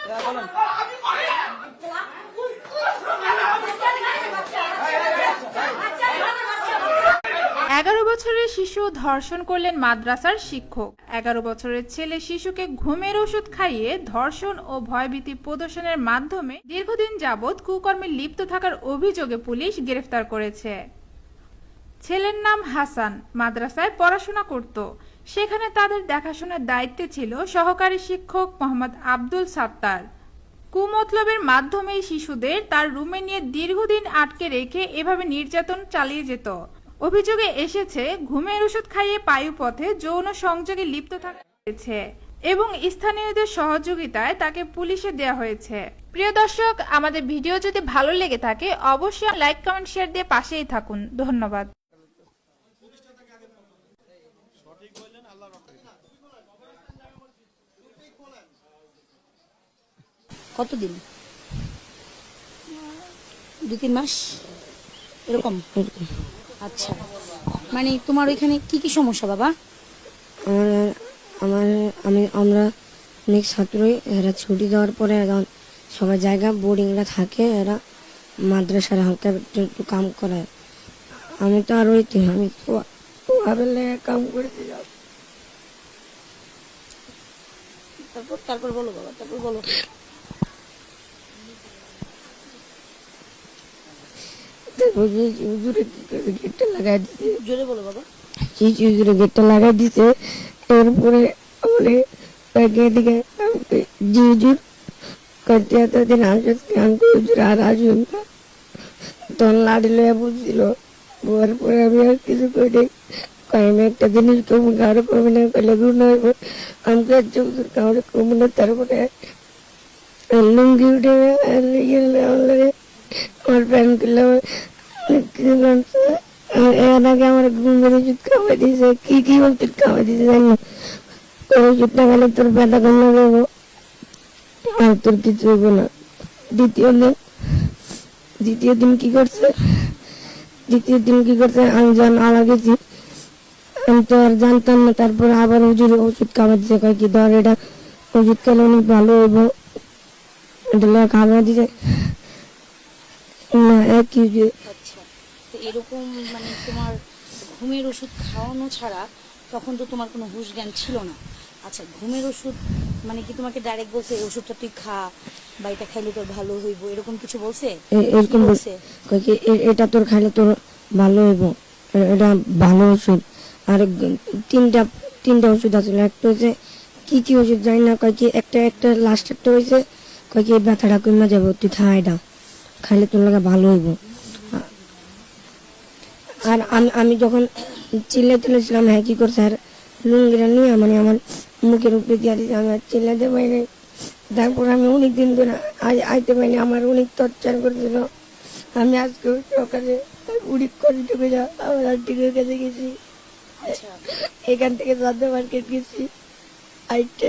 11 বছরের শিশু ধর্ষণ করলেন মাদ্রাসার শিক্ষক। 11 বছরের ছেলে শিশুকে ঘুমের ওষুধ খাইয়ে ধর্ষণ ও ভয়ভীতি প্রদর্শনের মাধ্যমে দীর্ঘদিন যাবৎ কুকর্মে লিপ্ত থাকার অভিযোগে পুলিশ গ্রেফতার করেছে। ছেলের নাম হাসান, মাদ্রাসায় পড়াশোনা করত। সেখানে তাদের দেখাশোনার দায়িত্বে ছিল সহকারী শিক্ষক মোহাম্মদ আব্দুল সাত্তার। কুমতলবের মাধ্যমে শিশুদের তার রুমে নিয়ে দীর্ঘদিন আটকে রেখে এভাবে নির্যাতন চালিয়ে যেত। অভিযোগে এসেছে ঘুমের ওষুধ খাইয়ে পায়ুপথে যৌন সংযোগে লিপ্ত থাকা হয়েছে এবং স্থানীয়দের সহযোগিতায় তাকে পুলিশে দেওয়া হয়েছে। প্রিয় দর্শক, আমাদের ভিডিও যদি ভালো লেগে থাকে অবশ্যই লাইক, কমেন্ট, শেয়ার দিয়ে পাশেই থাকুন। ধন্যবাদ। কতদিন? 2-3 মাস এরকম। আচ্ছা, মানে তোমার ওইখানে কি কি সমস্যা বাবা? আমরা অনেক ছাত্রই এরা ছুটি দেওয়ার পরে এখন সবাই জায়গা বোর্ডিংরা থাকে, এরা মাদ্রাসার হালকা একটু কাম করে। আমি তো আর ওইতে আমি কাম করেছি। তারপর বলো বাবা, তারপর বলো। গেটটা লাগাই দিছে, জোরে বলো বাবা। গেটটা লাগাই দিছে। এরপরে দিকে হুজুর করতে এতদিন হুজুর আর আসুন না, তখন লাড়ি লয়ে বুঝছিল। বোয়ার পরে আমি আর কিছু করি আমি একটা জিনিস কমু কারো কমে না করলে গুণ হইব। আমি হুজুর কাউরে কমু না। তারপরে লুঙ্গি উঠে আমার প্যান্ট করলে এর আগে আমার ঘুমের ওষুধ খাওয়াই দিয়েছে। কি ওষুধ খাওয়াই দিয়েছে জানি, ওষুধটা গেলে তোর ব্যথা কমে যাবো আর তোর কিছু হইব না। দ্বিতীয় দিন কি করছে আমি যখন আলা গেছি, আমি তো আর জানতাম না। তারপরে আবার হুজুর ওষুধ খাওয়া দিচ্ছে, কয় কি ধর এটা ওষুধ খেলে অনেক ভালো হইব, এটা খাওয়া দিছে না একই। আচ্ছা, তো এরকম মানে তোমার ঘুমের ওষুধ খাওয়ানো ছাড়া তখন তো তোমার কোনো হুঁশ জ্ঞান ছিল না। আচ্ছা, ঘুমের ওষুধ মানে কি তোমাকে ডাইরেক্ট বলছে এই ওষুধটা তুই খা বা এটা খাইলে তোর ভালো হইব, এরকম কিছু বলছে? এরকম বলছে, এটা তোর খাইলে তোর ভালো হইব, এটা ভালো ওষুধ। আর তিনটা ওষুধ আছে। একটা হচ্ছে কি ওষুধ জানি না, কয় কি একটা লাস্ট একটা হয়েছে, কয় কি ব্যথাটা কমে যাবো, তুই খা, এটা খাইলে তোর লাগে ভালো হইব। আর আমি যখন চিল্লাছিলাম, হ্যাঁ কি করছে, আর লুঙ্গিরা নিয়ে মানে আমার মুখের উপরে দিয়ে দিচ্ছে, আমি আর চিল্লাতে পারিনি। তারপর আমি অনেকদিন ধরে আইতে পারিনি, আমার অনেক টর্চার করছিল। আমি আজকে সকালে উড়ি করে ঢুকে যা আমার আন্টির কাছে গেছি, এখান থেকে জাদু মার্কেট গেছি, আইটা